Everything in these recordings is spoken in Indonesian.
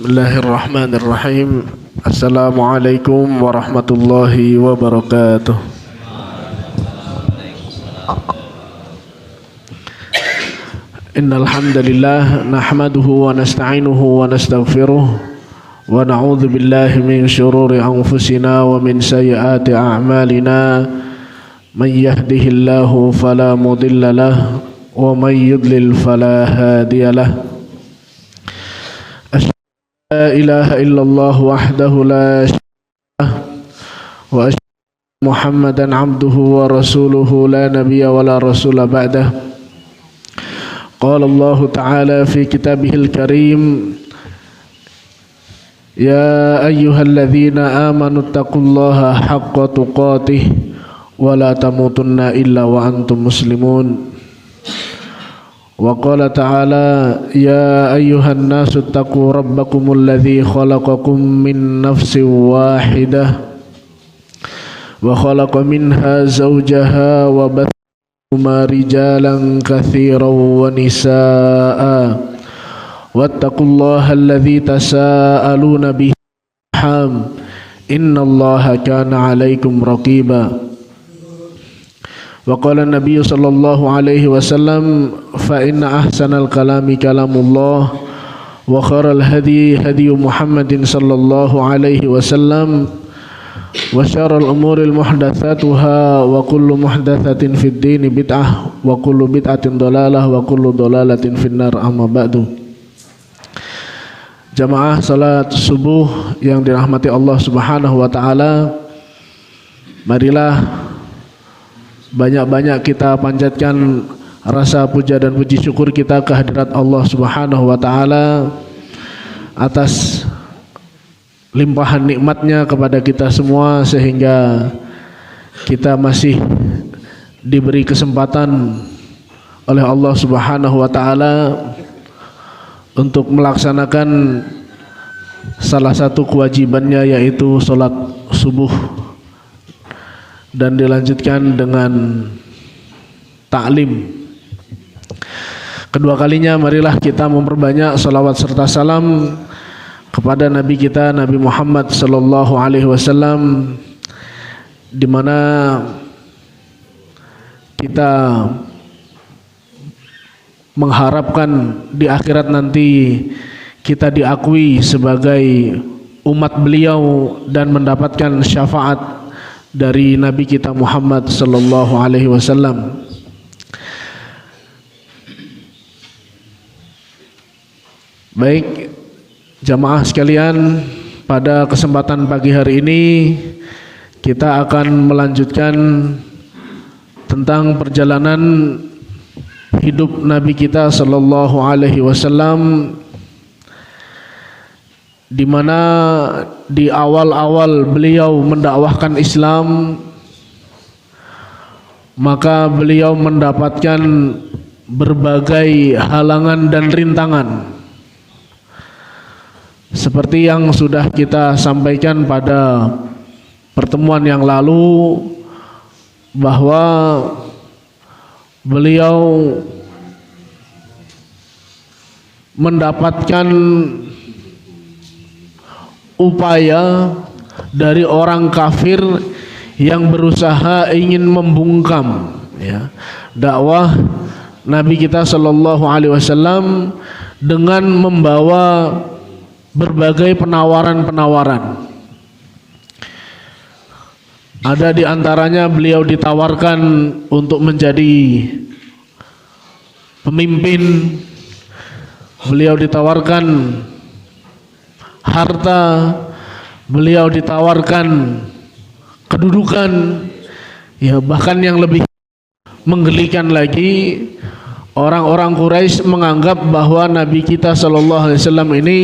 Bismillahirrahmanirrahim. Assalamualaikum warahmatullahi wabarakatuh. Innal hamdalillah nahmaduhu wa nasta'inuhu wa nastaghfiruh wa na'udzu billahi min shururi anfusina wa min sayyiati a'malina. May yahdihillahu fala mudilla lahu wa may yudlil fala hadiya lahu. La ilaha illallah wahdahu la syarika lahu wa asyhadu Muhammadan abduhu wa rasuluhu la nabiyya wa la rasula ba'dah. Qala Allah ta'ala fi kitabihil karim, ya ayyuhalladzina amanu taqullaha haqqa tuqatih wa la tamutunna illa wa antum muslimun. Wa qala ta'ala, ya ayyuhan nasu taqu rabbakumul ladzi khalaqakum min nafsin wahidah wa khalaqa minha zawjaha wa bathahuma rijalan katsiran wa nisaa'a wattaqullaha alladzi tasaaluna bihi wal arham innallaha kana 'alaikum raqiba. Wa qala an-nabiy sallallahu alaihi wasallam, fa inna ahsanal kalami kalamullah wa khairal hadi hadi Muhammadin sallallahu alaihi wasallam wa syarrul umuri muhdatsatuha wa kullu muhdatsatin fid din bid'ah wa kullu bid'atin dhalalah wa kullu dhalalatin finnar. Amma ba'du. Jamaah salat subuh yang dirahmati Allah Subhanahu wa taala, marilah banyak-banyak kita panjatkan rasa puja dan puji syukur kita kehadirat Allah Subhanahu wa taala atas limpahan nikmatnya kepada kita semua, sehingga kita masih diberi kesempatan oleh Allah Subhanahu wa taala untuk melaksanakan salah satu kewajibannya, yaitu salat subuh, dan dilanjutkan dengan ta'lim. Kedua kalinya marilah kita memperbanyak salawat serta salam kepada Nabi kita, Nabi Muhammad sallallahu alaihi wasallam, di mana kita mengharapkan di akhirat nanti kita diakui sebagai umat beliau dan mendapatkan syafaat dari Nabi kita Muhammad sallallahu alaihi wasallam. Baik jamaah sekalian, pada kesempatan pagi hari ini kita akan melanjutkan tentang perjalanan hidup Nabi kita sallallahu alaihi wasallam, di mana di awal-awal beliau mendakwahkan Islam, maka beliau mendapatkan berbagai halangan dan rintangan. Seperti yang sudah kita sampaikan pada pertemuan yang lalu, bahwa beliau mendapatkan upaya dari orang kafir yang berusaha ingin membungkam dakwah Nabi kita sallallahu alaihi wasallam dengan membawa berbagai penawaran-penawaran. Ada di antaranya beliau ditawarkan untuk menjadi pemimpin, beliau ditawarkan harta, beliau ditawarkan kedudukan, bahkan yang lebih menggelikan lagi, orang-orang Quraisy menganggap bahwa Nabi kita sallallahu alaihi wasallam ini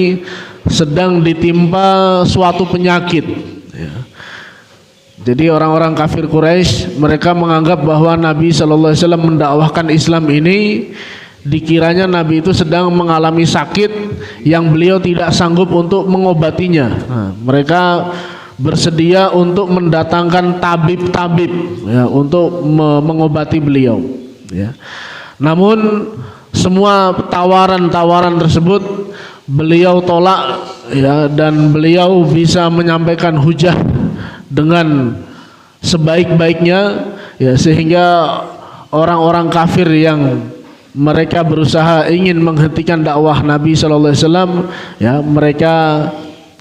sedang ditimpa suatu penyakit. Jadi orang-orang kafir Quraisy, mereka menganggap bahwa Nabi sallallahu alaihi wasallam mendakwahkan Islam ini, dikiranya Nabi itu sedang mengalami sakit yang beliau tidak sanggup untuk mengobatinya. Mereka bersedia untuk mendatangkan tabib-tabib untuk mengobati beliau. Namun semua tawaran-tawaran tersebut beliau tolak, ya, dan beliau bisa menyampaikan hujah dengan sebaik-baiknya, ya, sehingga orang-orang kafir yang mereka berusaha ingin menghentikan dakwah Nabi sallallahu alaihi wasallam, ya, mereka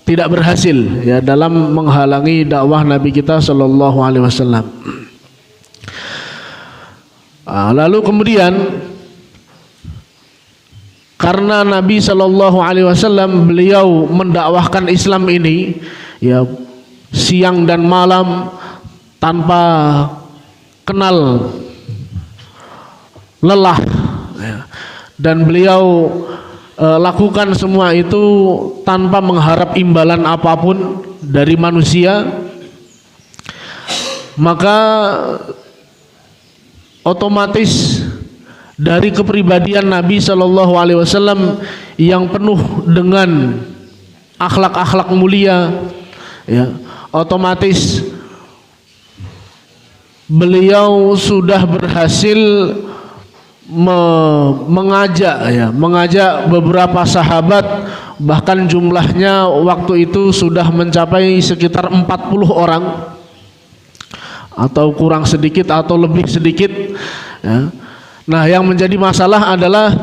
tidak berhasil, ya, dalam menghalangi dakwah Nabi kita sallallahu alaihi wasallam. Lalu kemudian karena Nabi sallallahu alaihi wasallam beliau mendakwahkan Islam ini, ya, siang dan malam tanpa kenal lelah, ya, dan beliau lakukan semua itu tanpa mengharap imbalan apapun dari manusia, maka otomatis dari kepribadian Nabi Shallallahu Alaihi Wasallam yang penuh dengan akhlak-akhlak mulia, ya, otomatis beliau sudah berhasil mengajak beberapa sahabat, bahkan jumlahnya waktu itu sudah mencapai sekitar 40 orang atau kurang sedikit atau lebih sedikit, ya. Nah, yang menjadi masalah adalah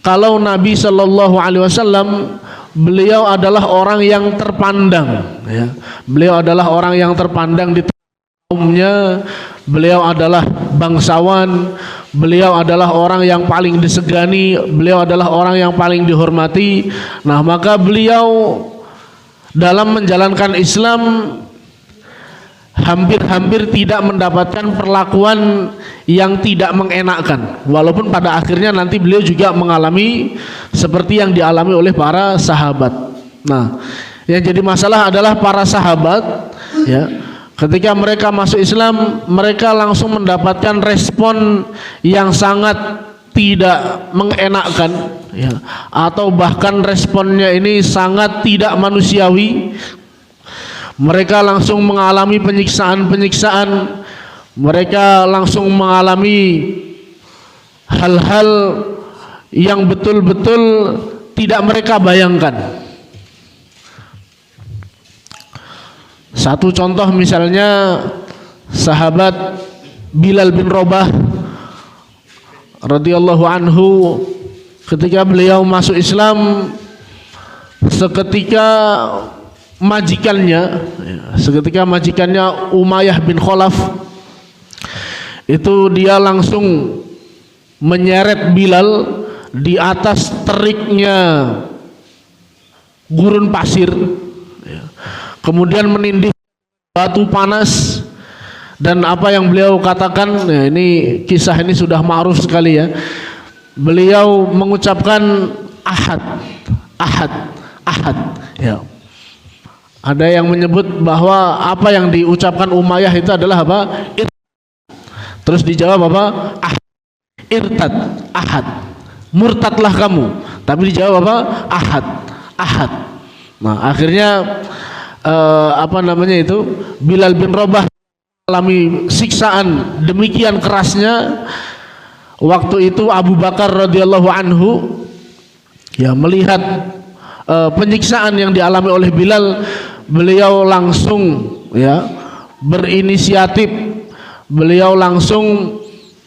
kalau Nabi Shallallahu Alaihi Wasallam beliau adalah orang yang terpandang, ya. Beliau adalah orang yang terpandang di kaumnya, beliau adalah bangsawan, beliau adalah orang yang paling disegani, beliau adalah orang yang paling dihormati. Nah, maka beliau dalam menjalankan Islam hampir-hampir tidak mendapatkan perlakuan yang tidak mengenakkan, walaupun pada akhirnya nanti beliau juga mengalami seperti yang dialami oleh para sahabat. Nah, yang jadi masalah adalah para sahabat, ya, ketika mereka masuk Islam, mereka langsung mendapatkan respon yang sangat tidak mengenakkan, ya, atau bahkan responnya ini sangat tidak manusiawi. Mereka langsung mengalami penyiksaan-penyiksaan, mereka langsung mengalami hal-hal yang betul-betul tidak mereka bayangkan. Satu contoh misalnya sahabat Bilal bin Rabah radhiyallahu anhu, ketika beliau masuk Islam, seketika majikannya Umayyah bin Khalaf itu dia langsung menyeret Bilal di atas teriknya gurun pasir, kemudian menindih batu panas, dan apa yang beliau katakan, ya, ini kisah ini sudah ma'ruf sekali, ya. Beliau mengucapkan ahad, ahad, ahad, ya. Ada yang menyebut bahwa apa yang diucapkan Umayyah itu adalah apa? Terus dijawab apa? Ahad, irtad, ahad, murtadlah kamu. Tapi dijawab apa? Ahad, ahad. Nah, akhirnya Bilal bin Rabah mengalami siksaan demikian kerasnya. Waktu itu Abu Bakar radhiyallahu anhu, ya, melihat penyiksaan yang dialami oleh Bilal, beliau langsung, ya, berinisiatif, beliau langsung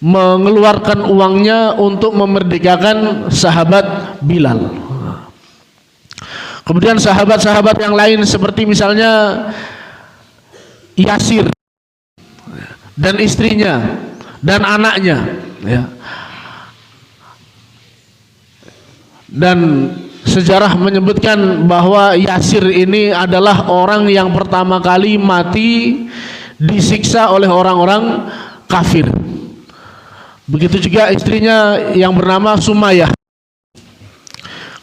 mengeluarkan uangnya untuk memerdekakan sahabat Bilal. Kemudian sahabat-sahabat yang lain seperti misalnya Yasir dan istrinya dan anaknya, ya. Dan sejarah menyebutkan bahwa Yasir ini adalah orang yang pertama kali mati disiksa oleh orang-orang kafir. Begitu juga istrinya yang bernama Sumayyah.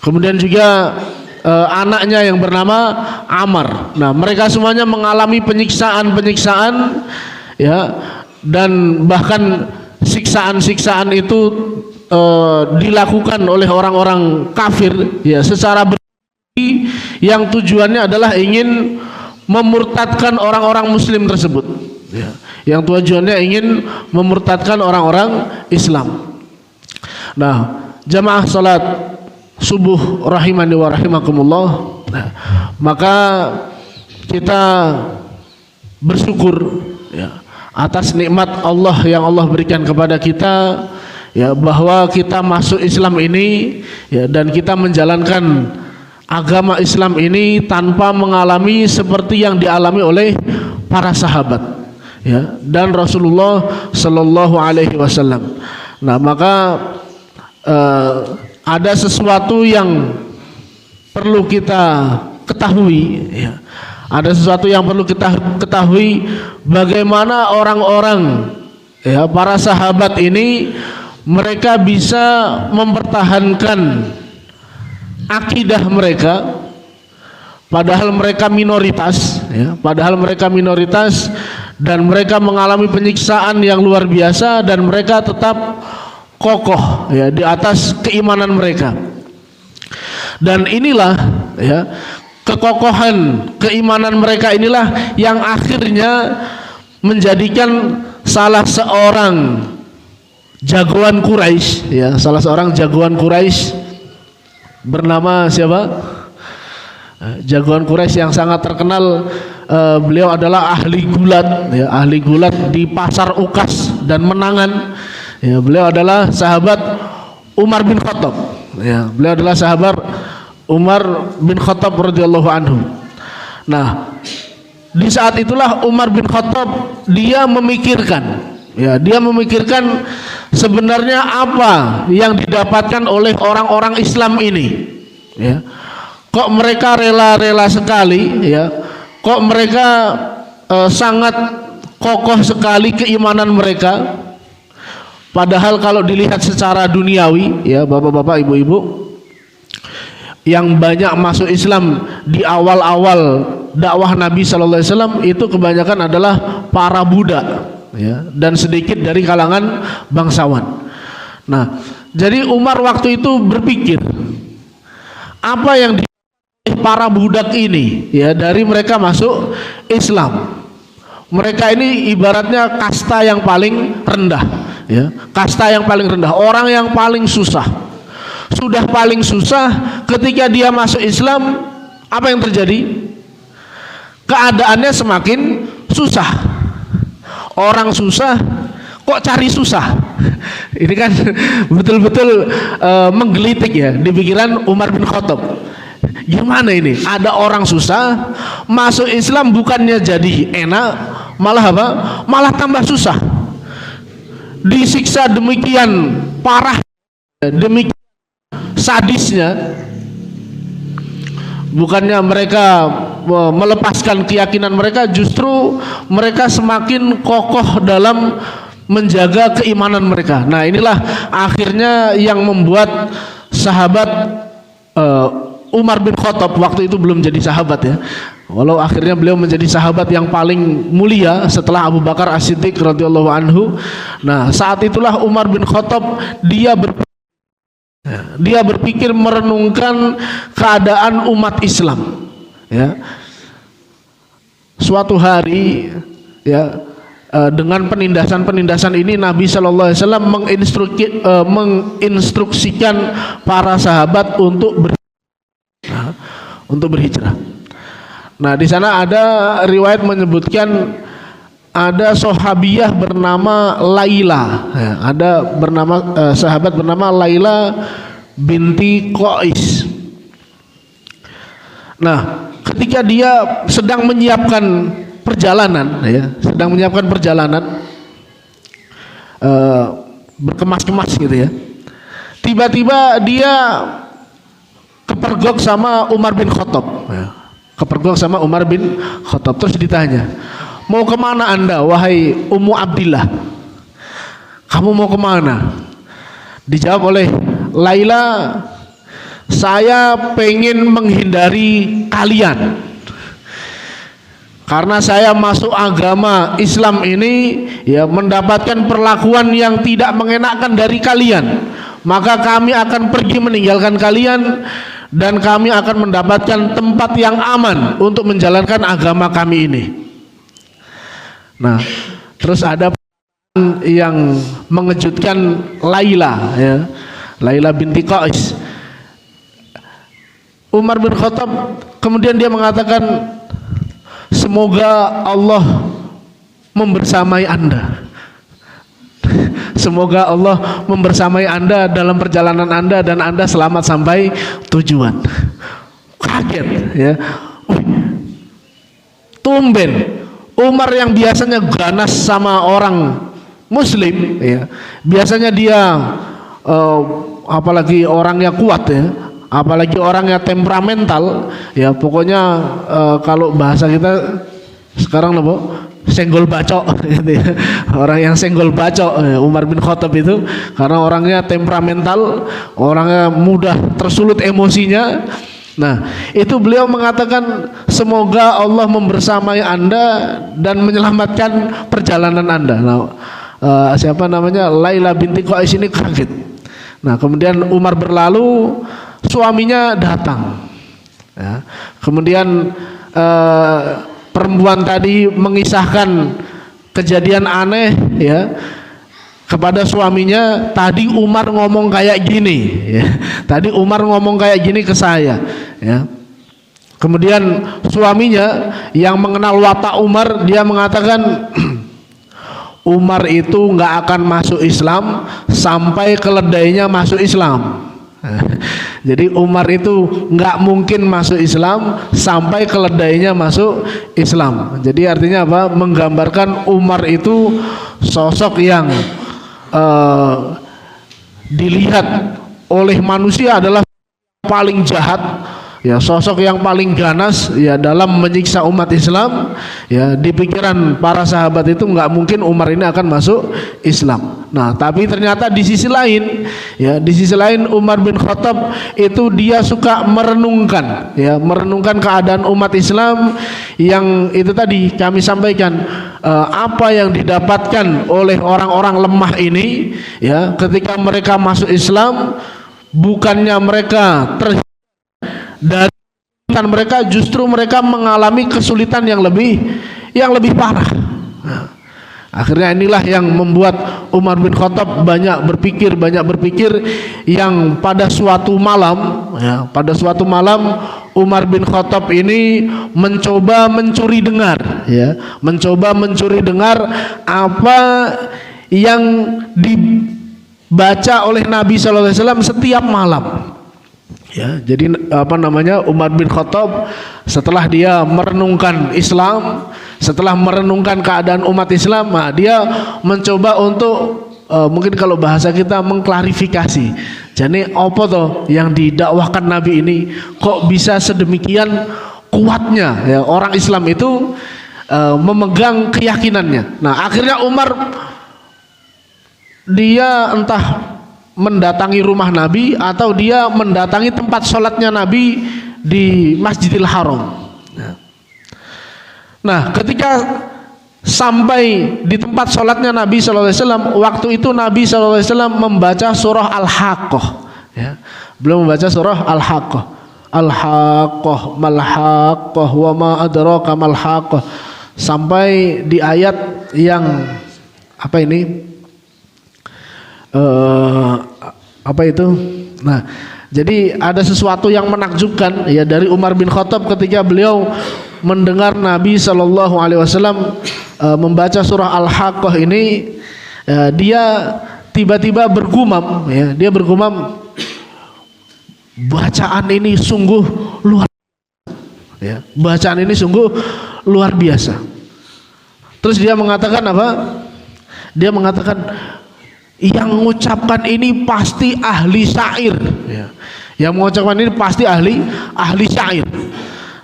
Kemudian juga anaknya yang bernama Ammar. Nah, mereka semuanya mengalami penyiksaan-penyiksaan, ya, dan bahkan siksaan-siksaan itu dilakukan oleh orang-orang kafir, ya, secara berarti yang tujuannya adalah ingin memurtadkan orang-orang muslim tersebut, ya, yang tujuannya ingin memurtadkan orang-orang Islam. Nah, jamaah salat subuh rahimani wa rahimakumullah. Nah, maka kita bersyukur ya atas nikmat Allah yang Allah berikan kepada kita ya, bahwa kita masuk Islam ini ya, dan kita menjalankan agama Islam ini tanpa mengalami seperti yang dialami oleh para sahabat ya, dan Rasulullah Sallallahu Alaihi Wasallam. Nah, maka ada sesuatu yang perlu kita ketahui ya. Ada sesuatu yang perlu kita ketahui, bagaimana orang-orang ya, para sahabat ini mereka bisa mempertahankan akidah mereka padahal mereka minoritas ya, dan mereka mengalami penyiksaan yang luar biasa dan mereka tetap kokoh ya di atas keimanan mereka. Dan inilah ya, kekokohan keimanan mereka inilah yang akhirnya menjadikan salah seorang jagoan Quraisy ya, bernama siapa? Jagoan Quraisy yang sangat terkenal, beliau adalah ahli gulat ya, ahli gulat di pasar Ukas dan Menangan ya. Beliau adalah sahabat Umar bin Khattab ya, beliau adalah sahabat Umar bin Khattab radhiyallahu anhu. Nah, di saat itulah Umar bin Khattab dia memikirkan sebenarnya apa yang didapatkan oleh orang-orang Islam ini ya. Kok mereka rela-rela sekali ya, kok mereka sangat kokoh sekali keimanan mereka, padahal kalau dilihat secara duniawi ya, bapak-bapak, ibu-ibu, yang banyak masuk Islam di awal-awal dakwah Nabi Sallallahu Alaihi Wasallam itu kebanyakan adalah para budak ya, dan sedikit dari kalangan bangsawan. Nah, jadi Umar waktu itu berpikir apa yang para budak ini ya dari mereka masuk Islam. Mereka ini ibaratnya kasta yang paling rendah ya, kasta yang paling rendah, orang yang paling susah. Sudah paling susah, ketika dia masuk Islam, apa yang terjadi? Keadaannya semakin susah. Orang susah kok cari susah. Ini kan betul-betul menggelitik ya di pikiran Umar bin Khattab. Gimana ini? Ada orang susah masuk Islam, bukannya jadi enak, malah apa? Malah tambah susah. Disiksa demikian parah, demikian sadisnya, bukannya mereka melepaskan keyakinan mereka, justru mereka semakin kokoh dalam menjaga keimanan mereka. Nah, inilah akhirnya yang membuat sahabat Umar bin Khattab, waktu itu belum jadi sahabat ya, walau akhirnya beliau menjadi sahabat yang paling mulia setelah Abu Bakar As-Siddiq radhiyallahu anhu. Nah, saat itulah Umar bin Khattab dia berpikir merenungkan keadaan umat Islam ya. Suatu hari ya, dengan penindasan ini Nabi Shallallahu Alaihi Wasallam menginstruksikan para sahabat untuk berhijrah. Nah, di sana ada riwayat menyebutkan ada sahabiyah bernama Laila ya, ada sahabat bernama Laila binti Qais. Nah, ketika dia sedang menyiapkan perjalanan ya, berkemas-kemas gitu ya, tiba-tiba dia kepergok sama Umar bin Khattab ya. Terus ditanya, mau kemana anda wahai Ummu Abdillah, kamu mau kemana? Dijawab oleh Laila, saya pengen menghindari kalian karena saya masuk agama Islam ini ya, mendapatkan perlakuan yang tidak mengenakan dari kalian, maka kami akan pergi meninggalkan kalian dan kami akan mendapatkan tempat yang aman untuk menjalankan agama kami ini. Nah, terus ada yang mengejutkan Laila ya, Laila binti Qais. Umar bin Khattab kemudian dia mengatakan, semoga Allah membersamai Anda. Semoga Allah membersamai Anda dalam perjalanan Anda dan Anda selamat sampai tujuan. Kaget ya. Tumben Umar yang biasanya ganas sama orang Muslim ya, biasanya dia apalagi orangnya kuat ya, apalagi orangnya temperamental ya, pokoknya kalau bahasa kita sekarang apa, senggol bacok gitu ya. Orang yang senggol bacok Umar bin Khattab itu, karena orangnya temperamental, orangnya mudah tersulut emosinya. Nah, itu beliau mengatakan, semoga Allah membersamai Anda dan menyelamatkan perjalanan Anda. Nah, siapa namanya, Laila binti Qais ini kaget. Nah, kemudian Umar berlalu, suaminya datang ya. Kemudian perempuan tadi mengisahkan kejadian aneh ya kepada suaminya. Tadi Umar ngomong kayak gini ya. Tadi Umar ngomong kayak gini ke saya ya. Kemudian suaminya yang mengenal watak Umar, dia mengatakan Umar itu nggak akan masuk Islam sampai keledainya masuk Islam. Jadi Umar itu nggak mungkin masuk Islam sampai keledainya masuk Islam. Jadi artinya apa? Menggambarkan Umar itu sosok yang dilihat oleh manusia adalah paling jahat ya, sosok yang paling ganas ya dalam menyiksa umat Islam ya. Di pikiran para sahabat itu nggak mungkin Umar ini akan masuk Islam. Nah, tapi ternyata di sisi lain ya, di sisi lain Umar bin Khattab itu dia suka merenungkan ya, merenungkan keadaan umat Islam yang itu tadi kami sampaikan, apa yang didapatkan oleh orang-orang lemah ini ya ketika mereka masuk Islam. Bukannya mereka dari mereka, justru mereka mengalami kesulitan yang lebih parah. Nah, akhirnya inilah yang membuat Umar bin Khattab banyak berpikir yang pada suatu malam ya, pada suatu malam Umar bin Khattab ini mencoba mencuri dengar ya, mencoba mencuri dengar apa yang dibaca oleh Nabi SAW setiap malam. Ya, jadi apa namanya, Umar bin Khattab setelah dia merenungkan Islam, setelah merenungkan keadaan umat Islam, nah dia mencoba untuk mungkin kalau bahasa kita mengklarifikasi. Jadi apa toh yang didakwahkan Nabi ini kok bisa sedemikian kuatnya ya orang Islam itu memegang keyakinannya. Nah, akhirnya Umar dia entah mendatangi rumah Nabi atau dia mendatangi tempat sholatnya Nabi di Masjidil Haram. Nah, ketika sampai di tempat sholatnya Nabi SAW, waktu itu Nabi SAW membaca surah Al-Haqqah ya. Belum membaca surah Al-Haqqah. Al-Haqqah mal-Haqqah wa ma adraka mal-Haqqah, sampai di ayat yang apa ini, apa itu? Nah, jadi ada sesuatu yang menakjubkan ya dari Umar bin Khattab ketika beliau mendengar Nabi Shallallahu Alaihi Wasallam membaca surah Al-Haqqah ini, dia tiba-tiba bergumam ya, dia bergumam, bacaan ini sungguh luar biasa ya, bacaan ini sungguh luar biasa. Terus dia mengatakan apa? Dia mengatakan yang mengucapkan ini pasti ahli syair ya. Yang mengucapkan ini pasti ahli syair.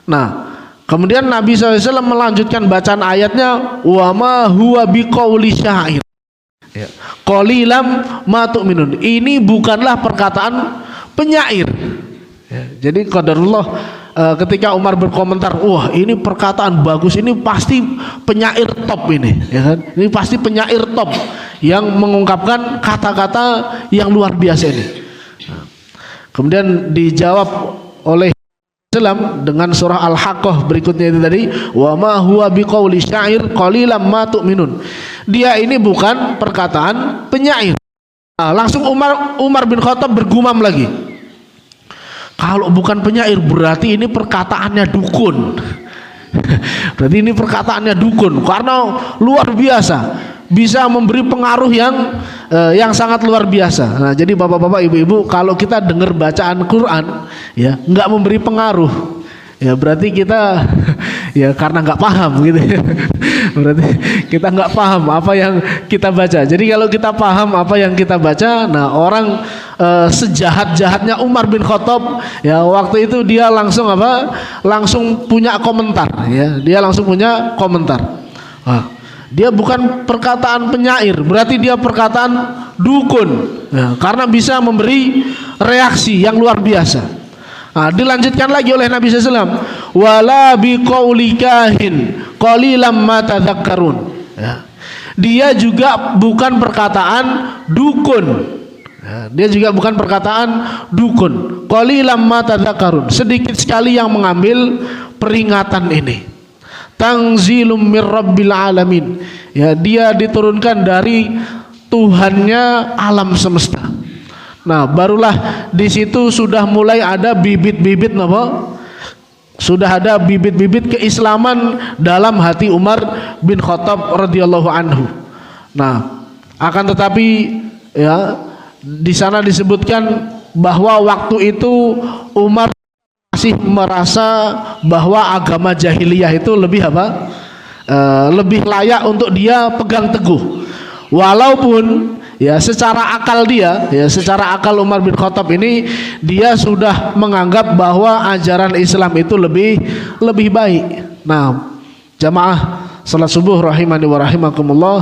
Nah, kemudian Nabi SAW melanjutkan bacaan ayatnya, wa ma huwa biqauli syair ya, qalilam ma tu'minun. Ini bukanlah perkataan penyair ya. Jadi qadarullah, ketika Umar berkomentar, wah ini perkataan bagus, ini pasti penyair top ini ya kan? Ini pasti penyair top yang mengungkapkan kata-kata yang luar biasa ini. Kemudian dijawab oleh Islam dengan surah Al-Haqqah berikutnya itu tadi, wa ma huwa biqauli syair qalilam ma tu'minun. Dia ini bukan perkataan penyair. Nah, langsung Umar bin Khattab bergumam lagi. Kalau bukan penyair berarti ini perkataannya dukun. Berarti ini perkataannya dukun karena luar biasa, bisa memberi pengaruh yang sangat luar biasa. Nah, jadi bapak-bapak, ibu-ibu, kalau kita dengar bacaan Quran ya nggak memberi pengaruh, ya berarti kita ya karena nggak paham gitu ya. Berarti kita nggak paham apa yang kita baca. Jadi kalau kita paham apa yang kita baca, nah orang sejahat-jahatnya Umar bin Khattab ya waktu itu dia langsung langsung punya komentar ya, dia langsung punya komentar. Dia bukan perkataan penyair, berarti dia perkataan dukun ya, karena bisa memberi reaksi yang luar biasa. Nah, dilanjutkan lagi oleh Nabi SAW, wala biqauli kahin qalilam ma tadhakkarun ya. Dia juga bukan perkataan dukun ya, dia juga bukan perkataan dukun, qalilam ma tadhakkarun, sedikit sekali yang mengambil peringatan ini. Tanzilum mir rabbil alamin ya, dia diturunkan dari Tuhannya alam semesta. Nah, barulah di situ sudah mulai ada bibit-bibit sudah ada bibit-bibit keislaman dalam hati Umar bin Khattab radhiyallahu anhu. Nah, akan tetapi ya di sana disebutkan bahwa waktu itu Umar masih merasa bahwa agama jahiliyah itu lebih lebih layak untuk dia pegang teguh. Walaupun ya secara akal secara akal Umar bin Khattab ini dia sudah menganggap bahwa ajaran Islam itu lebih baik. Nah, jamaah salat subuh rahimani wa rahimakumullah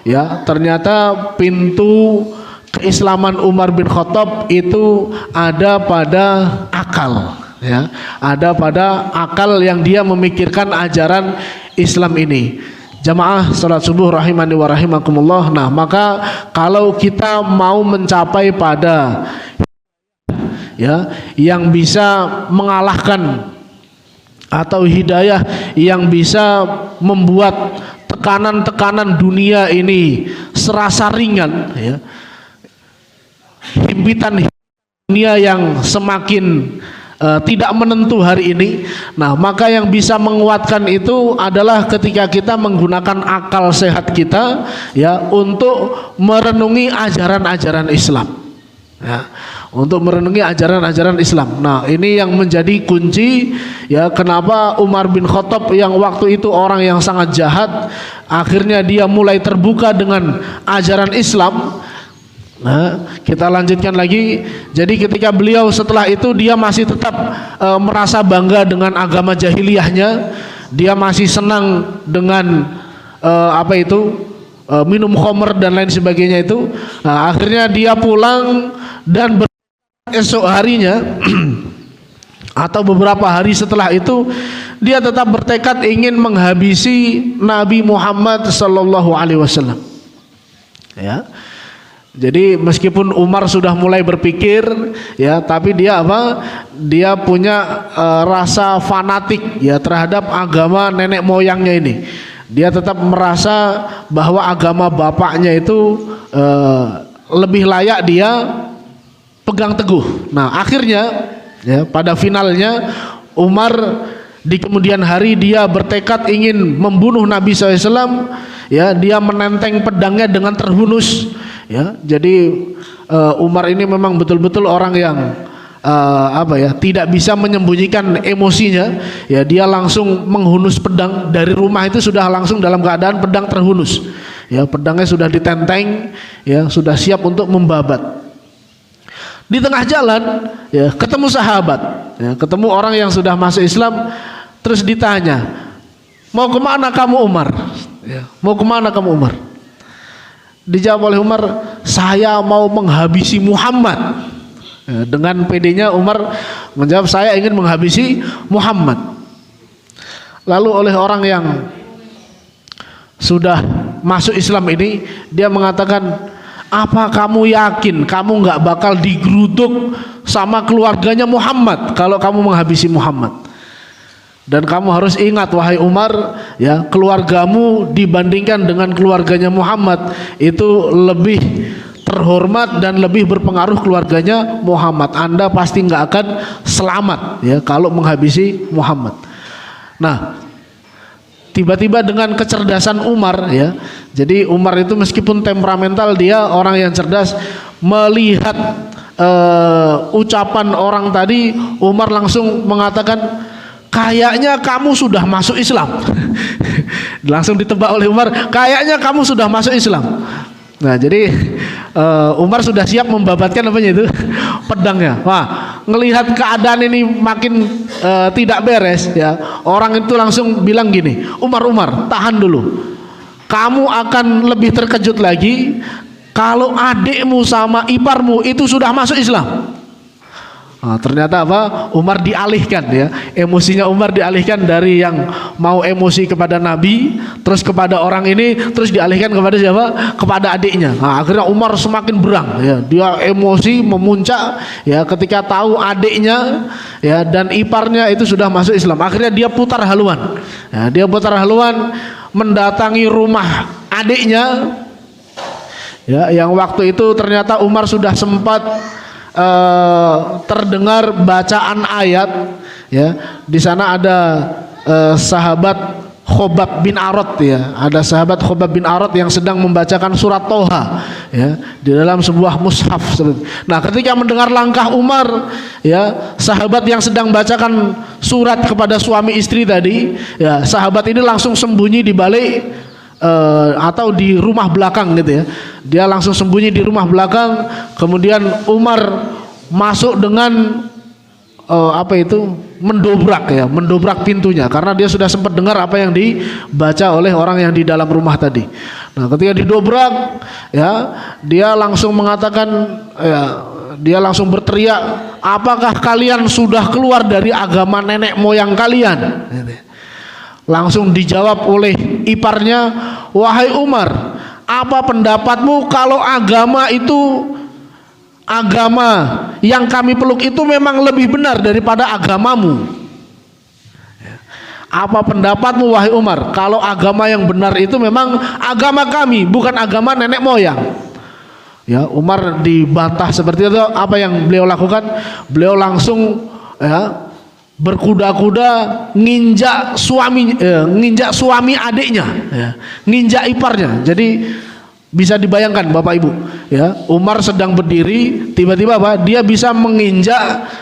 ya, ternyata pintu keislaman Umar bin Khattab itu ada pada akal ya, ada pada akal yang dia memikirkan ajaran Islam ini. Jamaah salat subuh rahimani wa rahimakumullah. Nah, maka kalau kita mau mencapai pada ya yang bisa mengalahkan atau hidayah yang bisa membuat tekanan-tekanan dunia ini serasa ringan ya, himpitan dunia yang semakin tidak menentu hari ini. Nah, maka yang bisa menguatkan itu adalah ketika kita menggunakan akal sehat kita ya untuk merenungi ajaran-ajaran Islam ya, untuk merenungi ajaran-ajaran Islam. Nah, ini yang menjadi kunci ya, kenapa Umar bin Khattab yang waktu itu orang yang sangat jahat, akhirnya dia mulai terbuka dengan ajaran Islam. Nah, kita lanjutkan lagi. Jadi ketika beliau setelah itu dia masih tetap merasa bangga dengan agama jahiliyahnya, dia masih senang dengan minum khamr dan lain sebagainya itu. Nah, akhirnya dia pulang dan esok harinya atau beberapa hari setelah itu dia tetap bertekad ingin menghabisi Nabi Muhammad sallallahu alaihi wasallam. Ya. Jadi meskipun Umar sudah mulai berpikir ya, tapi dia dia punya rasa fanatik ya terhadap agama nenek moyangnya ini. Dia tetap merasa bahwa agama bapaknya itu lebih layak dia pegang teguh. Nah, akhirnya ya pada finalnya Umar di kemudian hari dia bertekad ingin membunuh Nabi SAW ya, dia menenteng pedangnya dengan terhunus ya. Jadi Umar ini memang betul-betul orang yang tidak bisa menyembunyikan emosinya ya, dia langsung menghunus pedang dari rumah itu, sudah langsung dalam keadaan pedang terhunus ya, pedangnya sudah ditenteng ya, sudah siap untuk membabat. Di tengah jalan ya ketemu sahabat ya, ketemu orang yang sudah masuk Islam, terus ditanya, mau kemana kamu Umar ya, mau kemana kamu Umar? Dijawab oleh Umar, saya mau menghabisi Muhammad. Ya, dengan pedenya Umar menjawab, saya ingin menghabisi Muhammad. Lalu oleh orang yang sudah masuk Islam ini, dia mengatakan, apa kamu yakin kamu nggak bakal digeruduk sama keluarganya Muhammad kalau kamu menghabisi Muhammad? Dan kamu harus ingat wahai Umar ya, keluargamu dibandingkan dengan keluarganya Muhammad itu lebih terhormat dan lebih berpengaruh keluarganya Muhammad. Anda pasti nggak akan selamat ya kalau menghabisi Muhammad. Nah, tiba-tiba dengan kecerdasan Umar ya. Jadi Umar itu meskipun temperamental, dia orang yang cerdas. Melihat ucapan orang tadi, Umar langsung mengatakan, kayaknya kamu sudah masuk Islam. Langsung ditebak oleh Umar, kayaknya kamu sudah masuk Islam. Nah, jadi Umar sudah siap membabatkan apanya itu pedangnya. Wah, ngelihat keadaan ini makin tidak beres ya, orang itu langsung bilang gini, Umar, tahan dulu. Kamu akan lebih terkejut lagi kalau adikmu sama iparmu itu sudah masuk Islam. Nah, ternyata apa? Umar dialihkan ya, emosinya Umar dialihkan dari yang mau emosi kepada Nabi, terus kepada orang ini, terus dialihkan kepada siapa? Kepada adiknya. Nah, akhirnya Umar semakin berang ya, dia emosi memuncak ya ketika tahu adiknya ya dan iparnya itu sudah masuk Islam. Akhirnya dia putar haluan ya, dia putar haluan mendatangi rumah adiknya ya, yang waktu itu ternyata Umar sudah sempat terdengar bacaan ayat ya. Di sana ada sahabat Khobab bin Arad ya, ada sahabat Khobab bin Arad yang sedang membacakan surat Toha ya di dalam sebuah mushaf. Nah, ketika mendengar langkah Umar ya, sahabat yang sedang bacakan surat kepada suami istri tadi ya, sahabat ini langsung sembunyi di balik atau di rumah belakang gitu ya. Dia langsung sembunyi di rumah belakang. Kemudian Umar masuk dengan mendobrak pintunya, karena dia sudah sempat dengar apa yang dibaca oleh orang yang di dalam rumah tadi. Nah, ketika didobrak ya, dia langsung mengatakan ya, dia langsung berteriak, apakah kalian sudah keluar dari agama nenek moyang kalian? Langsung dijawab oleh iparnya, wahai Umar, apa pendapatmu kalau agama yang kami peluk itu memang lebih benar daripada agamamu? Apa pendapatmu wahai Umar kalau agama yang benar itu memang agama kami, bukan agama nenek moyang? Ya, Umar dibantah seperti itu. Apa yang beliau lakukan? Beliau langsung ya berkuda-kuda nginjak suami adiknya ya, nginjak iparnya. Jadi bisa dibayangkan Bapak Ibu ya, Umar sedang berdiri, tiba-tiba apa? Dia bisa menginjak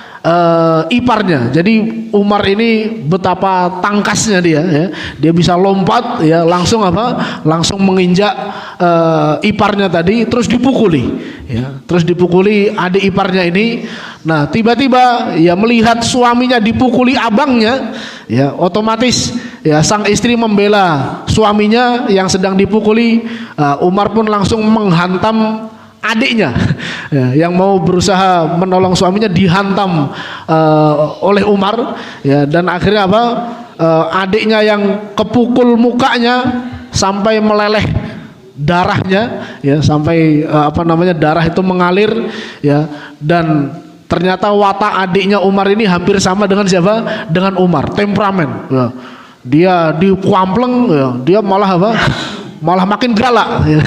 iparnya. Jadi Umar ini betapa tangkasnya dia ya. Dia bisa lompat ya, langsung langsung menginjak iparnya tadi, terus dipukuli ya, terus dipukuli adik iparnya ini. Nah, tiba-tiba ya melihat suaminya dipukuli abangnya ya, otomatis ya sang istri membela suaminya yang sedang dipukuli. Umar pun langsung menghantam adiknya ya, yang mau berusaha menolong suaminya, dihantam oleh Umar ya, dan akhirnya adiknya yang kepukul mukanya sampai meleleh darahnya ya, sampai darah itu mengalir ya. Dan ternyata watak adiknya Umar ini hampir sama dengan siapa? Dengan Umar, temperamen ya. Dia dikuampleng ya, dia malah makin galak ya.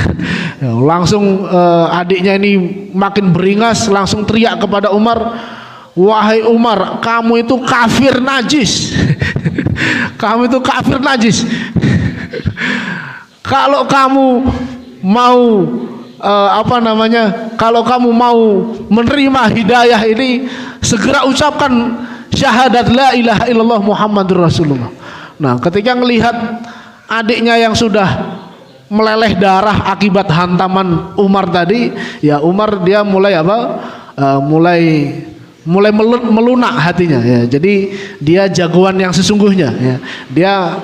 Ya, langsung adiknya ini makin beringas, langsung teriak kepada Umar, wahai Umar, kamu itu kafir najis. Kamu itu kafir najis. Kalau kamu mau kalau kamu mau menerima hidayah ini, segera ucapkan syahadat la ilaha illallah Muhammadur Rasulullah. Nah, ketika melihat adiknya yang sudah meleleh darah akibat hantaman Umar tadi ya, Umar dia mulai melunak hatinya ya. Jadi dia jagoan yang sesungguhnya ya. Dia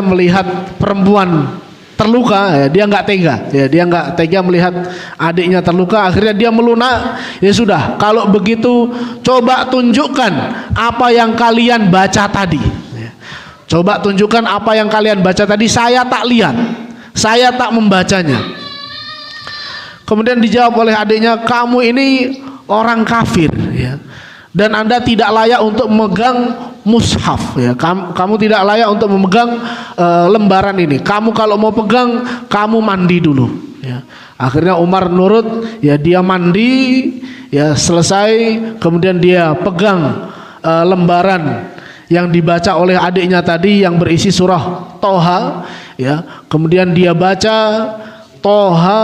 melihat perempuan terluka ya, dia nggak tega ya, dia nggak tega melihat adiknya terluka. Akhirnya dia melunak, ya sudah, kalau begitu coba tunjukkan apa yang kalian baca tadi ya. Coba tunjukkan apa yang kalian baca tadi, saya tak lihat, saya tak membacanya. Kemudian dijawab oleh adiknya, kamu ini orang kafir ya, dan Anda tidak layak untuk memegang mushaf ya. Kamu tidak layak untuk memegang lembaran ini. Kamu kalau mau pegang, kamu mandi dulu ya. Akhirnya Umar nurut, ya dia mandi, ya selesai, kemudian dia pegang lembaran yang dibaca oleh adiknya tadi yang berisi surah Toha, ya. Kemudian dia baca Toha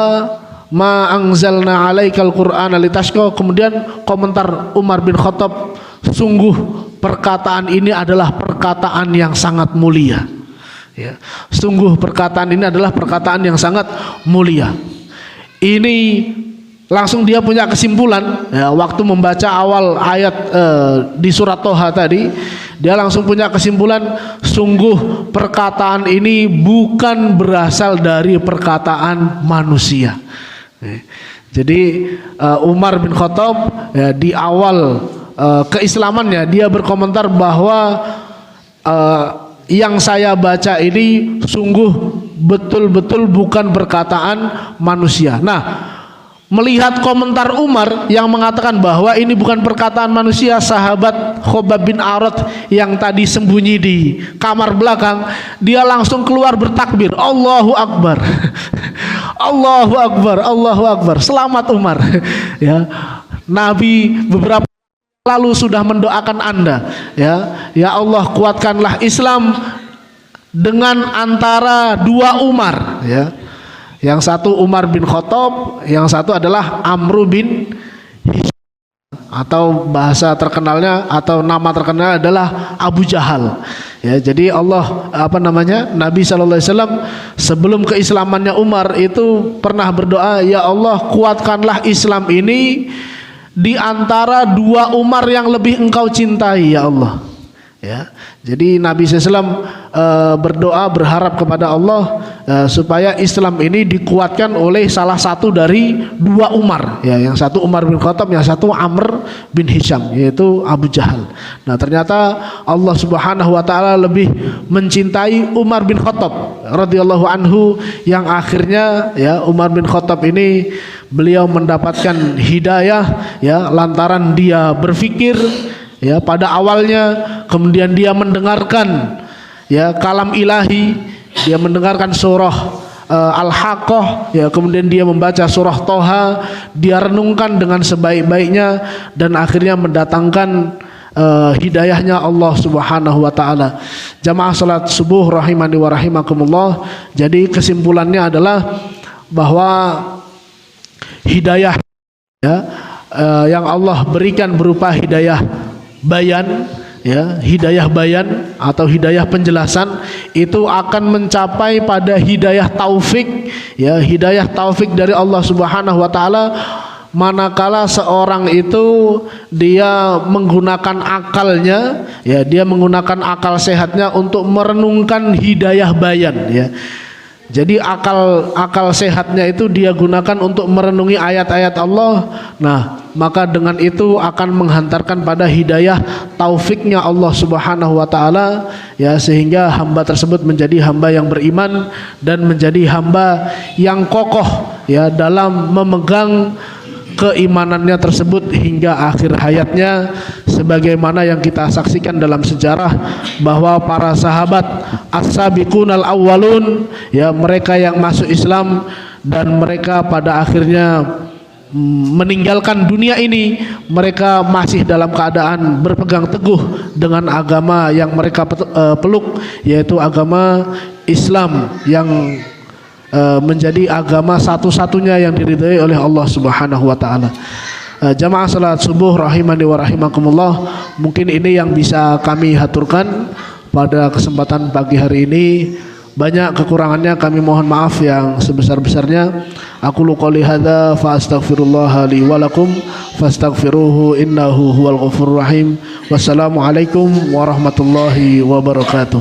ma anzalna alaikal qur'ana litashqa. Kemudian komentar Umar bin Khattab, sungguh perkataan ini adalah perkataan yang sangat mulia, ya. Sungguh perkataan ini adalah perkataan yang sangat mulia. Ini langsung dia punya kesimpulan, ya, waktu membaca awal ayat di surat Toha tadi, dia langsung punya kesimpulan, sungguh perkataan ini bukan berasal dari perkataan manusia. Jadi Umar bin Khattab, ya, di awal keislamannya dia berkomentar bahwa yang saya baca ini sungguh betul-betul bukan perkataan manusia. Nah, melihat komentar Umar yang mengatakan bahwa ini bukan perkataan manusia, sahabat Khobab bin Arad yang tadi sembunyi di kamar belakang, dia langsung keluar bertakbir, Allahu Akbar. Allahu Akbar, Allahu Akbar. Selamat Umar. Ya. Nabi beberapa lalu sudah mendoakan Anda, ya. Ya Allah, kuatkanlah Islam dengan antara dua Umar, ya. Yang satu Umar bin Khattab, yang satu adalah Amr bin Hisham, atau bahasa terkenalnya atau nama terkenal adalah Abu Jahal. Ya, jadi Allah Nabi SAW sebelum keislamannya Umar itu pernah berdoa, ya Allah, kuatkanlah Islam ini di antara dua Umar yang lebih Engkau cintai, ya Allah. Ya, jadi Nabi SAW berdoa berharap kepada Allah supaya Islam ini dikuatkan oleh salah satu dari dua Umar, ya, yang satu Umar bin Khattab, yang satu Amr bin Hisham, yaitu Abu Jahal. Nah, ternyata Allah Subhanahu wa taala lebih mencintai Umar bin Khattab radhiyallahu anhu, yang akhirnya, ya, Umar bin Khattab ini beliau mendapatkan hidayah, ya, lantaran dia berfikir, ya, pada awalnya, kemudian dia mendengarkan, ya, kalam ilahi, dia mendengarkan surah Al-Haqqah, ya, kemudian dia membaca surah Toha, dia renungkan dengan sebaik-baiknya, dan akhirnya mendatangkan hidayahnya Allah Subhanahu wa taala. Jamaah salat subuh rahimani wa rahimakumullah. Jadi kesimpulannya adalah bahwa hidayah, ya, yang Allah berikan berupa hidayah bayan, ya, hidayah bayan atau hidayah penjelasan, itu akan mencapai pada hidayah taufik, ya, hidayah taufik dari Allah Subhanahu wa taala manakala seorang itu dia menggunakan akalnya, ya, dia menggunakan akal sehatnya untuk merenungkan hidayah bayan, ya. Jadi akal sehatnya itu dia gunakan untuk merenungi ayat-ayat Allah. Nah, maka dengan itu akan menghantarkan pada hidayah taufiknya Allah Subhanahu wa taala, ya, sehingga hamba tersebut menjadi hamba yang beriman dan menjadi hamba yang kokoh, ya, dalam memegang keimanannya tersebut hingga akhir hayatnya, sebagaimana yang kita saksikan dalam sejarah bahwa para sahabat as-sabiqunal awwalun, ya, mereka yang masuk Islam dan mereka pada akhirnya meninggalkan dunia ini, mereka masih dalam keadaan berpegang teguh dengan agama yang mereka peluk, yaitu agama Islam yang menjadi agama satu-satunya yang diridhai oleh Allah Subhanahu wa taala. Jamaah salat subuh rahimani wa rahimakumullah, mungkin ini yang bisa kami haturkan pada kesempatan pagi hari ini. Banyak kekurangannya kami mohon maaf yang sebesar-besarnya. Aku qouli hadza fa astaghfirullah li wa lakum fastaghfiruhu innahu huwal ghafurur rahim. Wassalamualaikum warahmatullahi wabarakatuh.